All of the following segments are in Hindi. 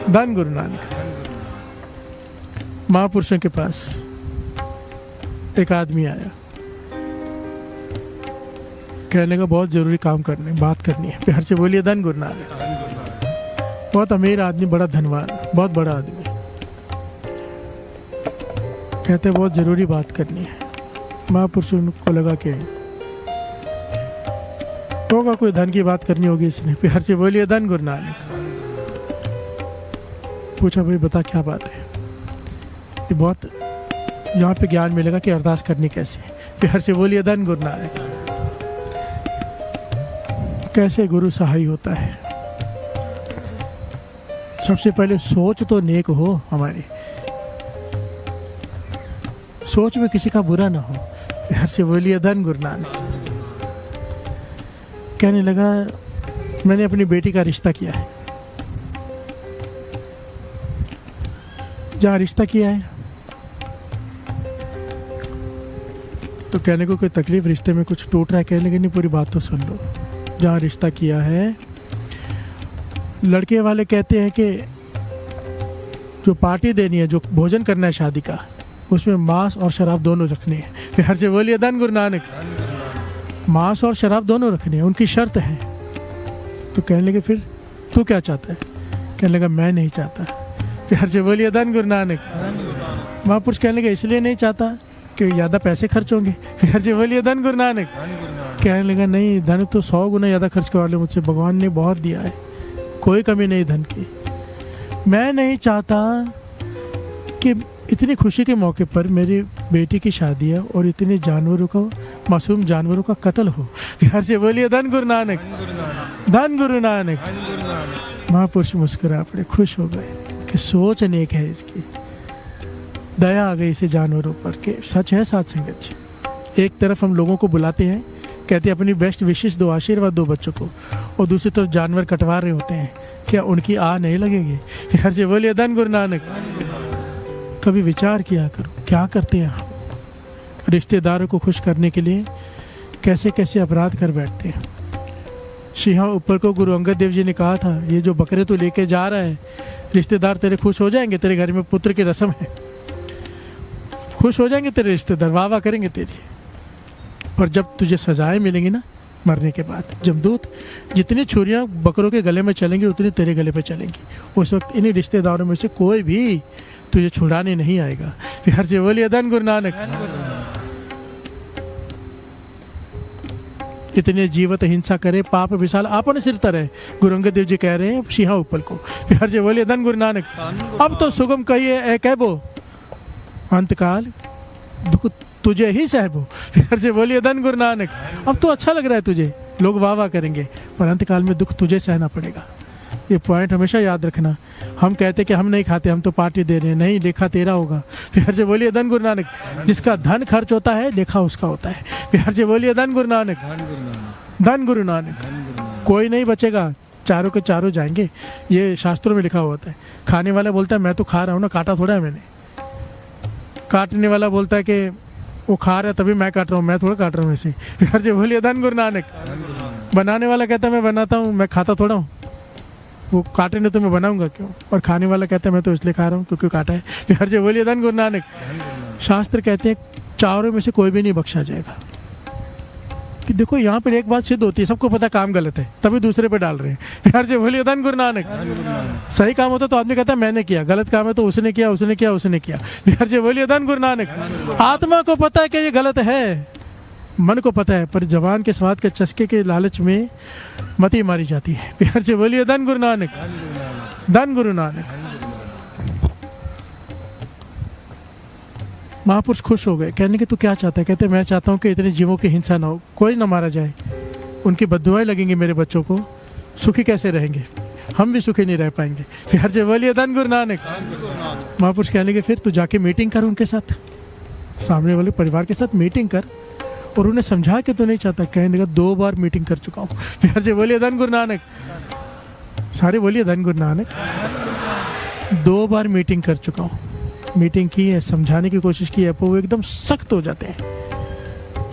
धन गुरु नानक। महापुरुषों के पास एक आदमी आया, कहने का बहुत ज़रूरी काम करने बात करनी है। प्यार से बोलिए धन गुरु नानक। बहुत अमीर आदमी, बड़ा धनवान, बहुत बड़ा आदमी, कहते बहुत ज़रूरी बात करनी है। महापुरुषों को लगा कि होगा कोई धन की बात करनी होगी इसने। प्यार से बोलिए धन गुरु नानक। पूछा भाई बता क्या बात है। ये बहुत यहाँ पे ज्ञान मिलेगा कि अरदास करनी कैसे है। प्यार से बोलिए धन गुरु नानक। कैसे गुरु सहाय होता है। सबसे पहले सोच तो नेक हो, हमारी सोच में किसी का बुरा ना हो। प्यार से बोलिए धन गुरु नानक। कहने लगा मैंने अपनी बेटी का रिश्ता किया है। जहाँ रिश्ता किया है तो कहने को कोई तकलीफ रिश्ते में कुछ टूट रहा है। कहने लगे नहीं पूरी बात तो सुन लो। जहाँ रिश्ता किया है, लड़के वाले कहते हैं कि जो पार्टी देनी है, जो भोजन करना है शादी का, उसमें मांस और शराब दोनों रखनी है। प्यार से बोलिए धन गुरु नानक। मांस और शराब दोनों रखनी है, उनकी शर्त है। तो कहने लगे फिर तू क्या चाहता है। कहने लगा मैं नहीं चाहता। प्यार से बोलिए धन गुरु नानक। महापुरुष कहने लगे इसलिए नहीं चाहता कि ज़्यादा पैसे खर्च होंगे। प्यार से बोलिए धन गुरु नानक। कहने लगा नहीं, धन तो 100 गुना ज़्यादा खर्च करवा लो मुझसे, भगवान ने बहुत दिया है, कोई कमी नहीं धन की। मैं नहीं चाहता कि इतनी खुशी के मौके पर मेरी बेटी की शादी है और इतने जानवरों को, मासूम जानवरों का कत्ल हो। प्यार से बोलिए धन गुरु नानक। धन गुरु नानक। महापुरुष मुस्कुरा पड़े, खुश हो गए कि सोच नेक है इसकी। दया आ गई इसे जानवरों पर कि सच है साथ संगत जी। एक तरफ हम लोगों को बुलाते हैं, कहते हैं अपनी बेस्ट विशेष दो, आशीर्वाद दो बच्चों को, और दूसरी तरफ जानवर कटवा रहे होते हैं, क्या उनकी आ नहीं लगेगी। प्यार से बोलिए धन गुरु नानक। कभी विचार किया करो क्या करते हैं हम रिश्तेदारों को खुश करने के लिए, कैसे कैसे अपराध कर बैठते हैं। सिंहा ऊपर को गुरु अंगद देव जी ने कहा था, ये जो बकरे तू लेके जा रहा है, रिश्तेदार तेरे खुश हो जाएंगे, तेरे घर में पुत्र की रस्म है, खुश हो जाएंगे तेरे रिश्तेदार, वाह वाह करेंगे तेरी। और जब तुझे सजाएं मिलेंगी ना मरने के बाद, जमदूत जितनी छुरियां बकरों के गले में चलेंगी उतनी तेरे गले पे चलेंगी। उस वक्त इन्हीं रिश्तेदारों में से कोई भी तुझे छुड़ाने नहीं आएगा। प्यार से बोलिए धन गुरु नानक। इतने जीवत हिंसा करे, पाप विशाल आपने सिर तरह, गुरु अंगद देव जी कह रहे हैं सिंहा ऊपर को। प्यार से बोलिए धन गुरु नानक। अब तो सुगम कहिए ए कहबो, अंतकाल दुख तुझे ही सहबो। प्यार से बोलिए धन गुरु नानक। अब तो अच्छा लग रहा है तुझे, लोग वाह वाह करेंगे, पर अंतकाल में दुख तुझे सहना पड़ेगा। ये पॉइंट हमेशा याद रखना। हम कहते कि हम नहीं खाते, हम तो पार्टी दे रहे हैं, नहीं, लेखा तेरा होगा। प्यार से बोलिए धन गुरु नानक। जिसका धन खर्च होता है लेखा उसका होता है। प्यार से बोलिए धन गुरु नानक। धन गुरु नानक। कोई नहीं बचेगा, चारों के चारों जाएंगे। ये शास्त्रों में लिखा होता है। खाने वाला बोलता है मैं तो खा रहा हूँ ना, काटा थोड़ा है मैंने। काटने वाला बोलता है कि वो खा रहा है तभी मैं काट रहा हूँ, मैं थोड़ा काट रहा हूँ ऐसे। प्यार से बोलिए धन गुरु नानक। बनाने वाला कहता है मैं बनाता हूँ, मैं खाता थोड़ा हूँ, वो काटे नहीं तो मैं बनाऊंगा क्यों। और खाने वाला कहता है मैं तो इसलिए खा रहा हूँ क्योंकि काटा है। प्यार से बोलिए धन गुरु नानक। शास्त्र कहते हैं चारों में से कोई भी नहीं बख्शा जाएगा। कि देखो यहाँ पर एक बात सिद्ध होती है, सबको पता काम गलत है तभी दूसरे पे डाल रहे हैं। प्यार से बोलिए धन गुरु नानक। सही काम होता तो आदमी कहता है मैंने किया, गलत काम है तो उसने किया उसने किया उसने किया। प्यार से बोलिए धन गुरु नानक। आत्मा को पता है कि ये गलत है, मन को पता है, पर जवान के स्वाद के चस्के के लालच में मती मारी जाती है। प्यार से बोलिए धन गुरु नानक। धन गुरु नानक। महापुरुष खुश हो गए, कहने के तू क्या चाहता है। कहते मैं चाहता हूँ कि इतने जीवों की हिंसा ना हो, कोई ना मारा जाए, उनकी बद्दुआएं लगेंगी मेरे बच्चों को, सुखी कैसे रहेंगे, हम भी सुखी नहीं रह पाएंगे। प्यार से बोलिए धन गुरु नानक। महापुरुष कहने के फिर तू जाके मीटिंग कर उनके साथ, सामने वाले परिवार के साथ मीटिंग कर और उन्हें समझा कि तू नहीं चाहता। कहने लगा 2 बार मीटिंग कर चुका हूँ। प्यार से बोलिए धन गुरु नानक। सारे बोलिए धन गुरु नानक। 2 बार मीटिंग कर चुका हूँ। मीटिंग की है, समझाने की कोशिश की है, पर वो एकदम सख्त हो जाते हैं।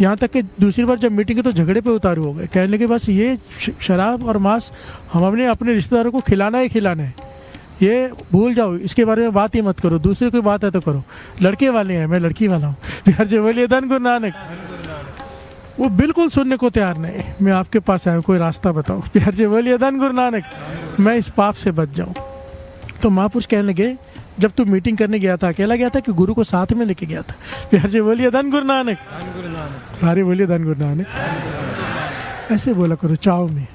यहाँ तक कि दूसरी बार जब मीटिंग की तो झगड़े पे उतारू हो गए। कहने लगे बस ये शराब और मांस हम अपने रिश्तेदारों को खिलाना ही खिलाना है, ये भूल जाओ, इसके बारे में बात ही मत करो, दूसरे कोई बात है तो करो, लड़के वाले हैं, मैं लड़की वाला हूँ। प्यार से बोलिए धन गुरु नानक। वो बिल्कुल सुनने को तैयार नहीं, मैं आपके पास आया हूँ, कोई रास्ता बताओ। प्यार से बोलिए धन गुरु नानक, मैं इस पाप से बच जाऊँ। तो महापुरुष कहने लगे, जब तू मीटिंग करने गया था अकेला गया था कि गुरु को साथ में लेके गया था? प्यार से बोलिए धन गुरु नानक। सारे बोलिए धन गुरु नानक। ऐसे बोला करो चाव में।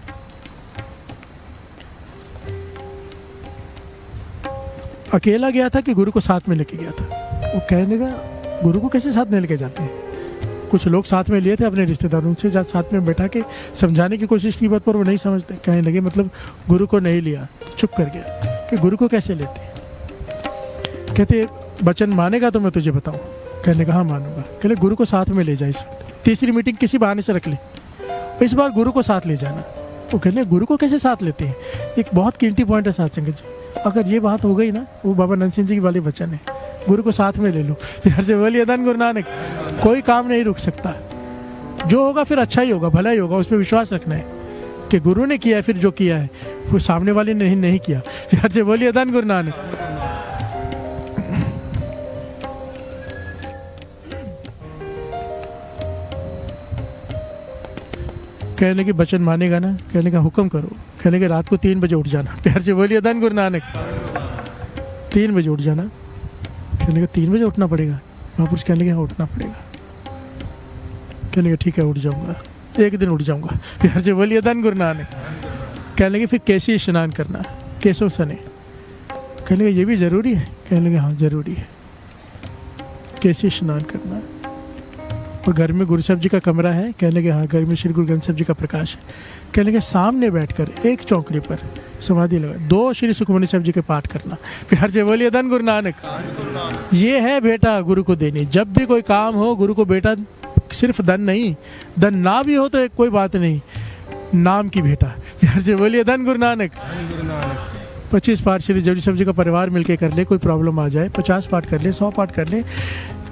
अकेला गया था कि गुरु को साथ में लेके गया था? वो कहने का, गुरु को कैसे साथ में लेके जाते हैं? कुछ लोग साथ में लिए थे अपने रिश्तेदारों से, जब साथ में बैठा के समझाने की कोशिश की बात पर वो नहीं समझते, कहने लगे मतलब गुरु को नहीं लिया, चुप कर गया कि गुरु को कैसे लेते? कहते वचन मानेगा तो मैं तुझे बताऊं। कहने का हाँ मानूंगा। कहले गुरु को साथ में ले जाए, इस वक्त तीसरी मीटिंग किसी बहाने से रख ले, इस बार गुरु को साथ ले जाना। वो कहने गुरु को कैसे साथ लेते हैं? एक बहुत कीमती पॉइंट है साथ संगत जी, अगर ये बात हो गई ना, वो बाबा नंद सिंह जी वाले वचन है, गुरु को साथ में ले लो। प्यार से बोलिए धन गुरु नानक। कोई काम नहीं रुक सकता, जो होगा फिर अच्छा ही होगा, भला ही होगा, उस पर विश्वास रखना है कि गुरु ने किया है, फिर जो किया है वो सामने वाले ने नहीं किया। प्यार से बोलिए धन गुरु नानक। कहने के वचन मानेगा ना? कहने का हुक्म करो। कहने के रात को 3 बजे उठ जाना। प्यार से बोलिए धन गुरु नानक। 3 बजे उठ जाना। कहने का 3 बजे उठना पड़ेगा? महापुरुष कहने के हाँ उठना पड़ेगा। कहने का ठीक है उठ जाऊंगा, एक दिन उठ जाऊंगा। प्यार से बोलिए धन गुरु नानक। कहने के फिर कैसे स्नान करना? केसों सने। कहने का ये भी जरूरी है? कहने का हाँ जरूरी है। कैसे स्नान करना? और घर में गुरु साहब जी का कमरा है? कहने के हाँ घर में श्री गुरु ग्रंथ साहब जी का प्रकाश है। कहने के सामने बैठकर एक चौकड़ी पर समाधि लगा, 2 श्री सुखमनी साहब जी के पाठ करना। प्यार से बोलिए धन गुरु नानक। ये है बेटा गुरु को देनी। जब भी कोई काम हो गुरु को बेटा, सिर्फ धन नहीं, धन ना भी हो तो कोई बात नहीं, नाम की बेटा। प्यार से बोलिए धन गुरु नानक। 25 पाठ श्री जवजी साहब जी का परिवार मिलके कर ले, कोई प्रॉब्लम आ जाए 50 पाठ कर ले, 100 पाठ कर ले,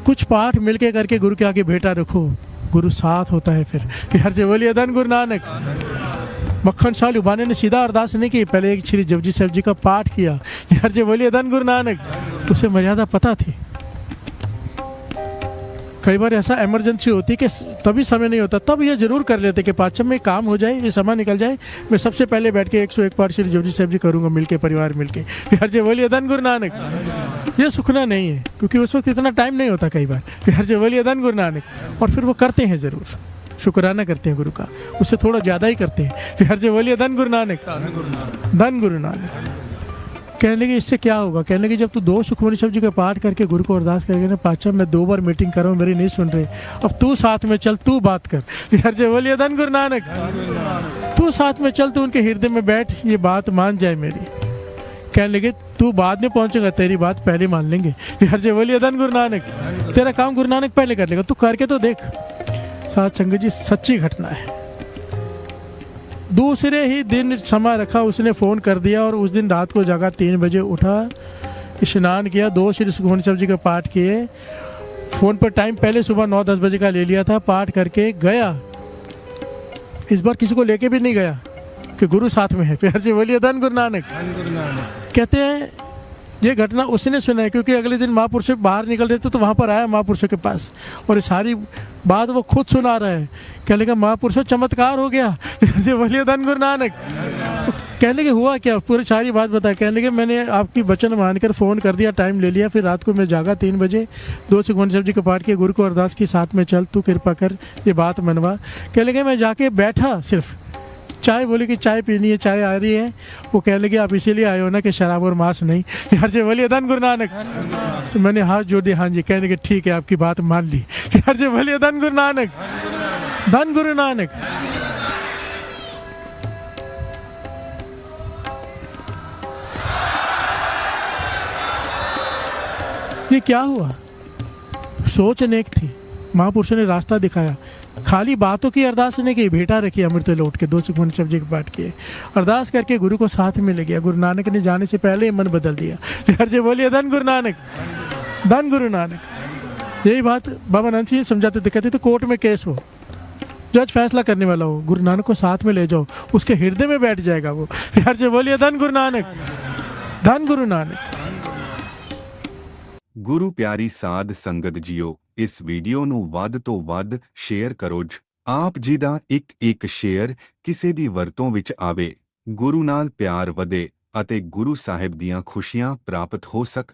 कुछ पाठ मिलके करके गुरु के आगे बेटा रखो, गुरु साथ होता है फिर। प्यार से बोलिए धन गुरु नानक। मक्खन शाह लुबाने ने सीधा अरदास नहीं की, पहले एक श्री जवजी साहब जी का पाठ किया। प्यार से बोलिए धन गुरु नानक। उसे मर्यादा पता थी। कई बार ऐसा इमरजेंसी होती कि तभी समय नहीं होता, तब ये जरूर कर लेते कि पाँचम में काम हो जाए, ये समय निकल जाए, मैं सबसे पहले बैठ के 101 पाठ श्री जवजी साहब जी करूँगा मिलके, परिवार मिलके। प्यार से बोलिए धन गुरु नानक। ये सुखना नहीं है, क्योंकि उस वक्त इतना टाइम नहीं होता कई बार। प्यार से बोलिए धन गुरु नानक। और फिर वो करते हैं ज़रूर, शुक्राना करते हैं गुरु का, उससे थोड़ा ज़्यादा ही करते हैं। प्यार से बोलिए धन गुरु नानक। धन गुरु नानक। कहने लगे इससे क्या होगा? कहने लगे जब तू 2 सुखमनी साहब जी का पाठ करके गुरु को अरदास करके ना, पाँचम मैं 2 बार मीटिंग कर रहा हूँ, मेरी नहीं सुन रहे, अब तू साथ में चल, तू बात कर। प्यार से बोलिए धन गुरु नानक। तू साथ में चल, तू उनके हृदय में बैठ, ये बात मान जाए मेरी। कहने लगे तू बाद में पहुंचेगा, तेरी बात पहले मान लेंगे। प्यार से बोलिए धन गुरु नानक। तेरा काम गुरु नानक पहले कर लेगा, तू करके तो देख। साथ संगत जी सच्ची घटना है। दूसरे ही दिन समय रखा, उसने फ़ोन कर दिया और उस दिन रात को जगा, 3 बजे उठा, स्नान किया, 2 श्री सुखमनी साहब जी का पाठ किए। फ़ोन पर टाइम पहले सुबह 9-10 बजे का ले लिया था, पाठ करके गया। इस बार किसी को लेके भी नहीं गया कि गुरु साथ में है। प्यार से बोलिए धन गुरु नानक। कहते हैं ये घटना उसने सुना है, क्योंकि अगले दिन महापुरुष बाहर निकल रहे थे तो वहाँ पर आया महापुरुषों के पास, और ये सारी बात वो खुद सुना रहा है। कहने लगा महापुरुषों चमत्कार हो गया। प्यार से बोलिए धन गुरु नानक। कहने के हुआ क्या? पूरी सारी बात बताया। कहने लगे मैंने आपकी वचन मानकर फ़ोन कर दिया, टाइम ले लिया, फिर रात को मैं जागा 3 बजे, 2 सुखमनी साहब जी का पाठ किया, गुरु को अरदास की, साथ में चल, तू कृपा कर, ये बात मनवा। कहने लगे मैं जाके बैठा, सिर्फ चाय, बोले कि चाय पीनी है, चाय आ रही है। वो कहने लगे आप इसीलिए आए हो ना कि शराब और मांस नहीं। प्यार से बोलिए धन गुरु नानक। तो मैंने हाथ जोड़ दिया, हाँ जी। कहने के ठीक है, आपकी बात मान ली। प्यार से बोलिए धन गुरु नानक। धन गुरु नानक। ये क्या हुआ? सोच अनेक थी, महापुरुषों ने रास्ता दिखाया। खाली बातों की अरदास नहीं की, भेंटा रखी अमृत लौट के, 2 सुखमनी साहब जी के पाठ किए, अरदास करके गुरु को साथ में ले गया। गुरु नानक ने जाने से पहले ही मन बदल दिया। प्यार से बोलिए धन गुरु नानक। धन गुरु नानक। यही बात बाबा नंद सिंह समझाते थे, कहते थे कोर्ट में केस हो, जज फैसला करने वाला हो, गुरु नानक को साथ में ले जाओ, उसके हृदय में बैठ जाएगा वो। प्यार से बोलिए धन गुरु नानक। धन गुरु नानक। ਗੁਰੂ ਪਿਆਰੀ ਸਾਧ ਸੰਗਤ ਜੀਓ, ਇਸ ਵੀਡੀਓ ਨੂੰ ਵੱਧ ਤੋਂ ਵੱਧ ਸ਼ੇਅਰ ਕਰੋ ਜੀ। ਆਪ ਜੀ ਦਾ ਇੱਕ ਸ਼ੇਅਰ ਕਿਸੇ ਦੀ ਵਰਤੋਂ ਵਿੱਚ ਆਵੇ, ਗੁਰੂ ਨਾਲ ਪਿਆਰ ਵਧੇ ਅਤੇ ਗੁਰੂ ਸਾਹਿਬ ਦੀਆਂ ਖੁਸ਼ੀਆਂ ਪ੍ਰਾਪਤ ਹੋ ਸਕ।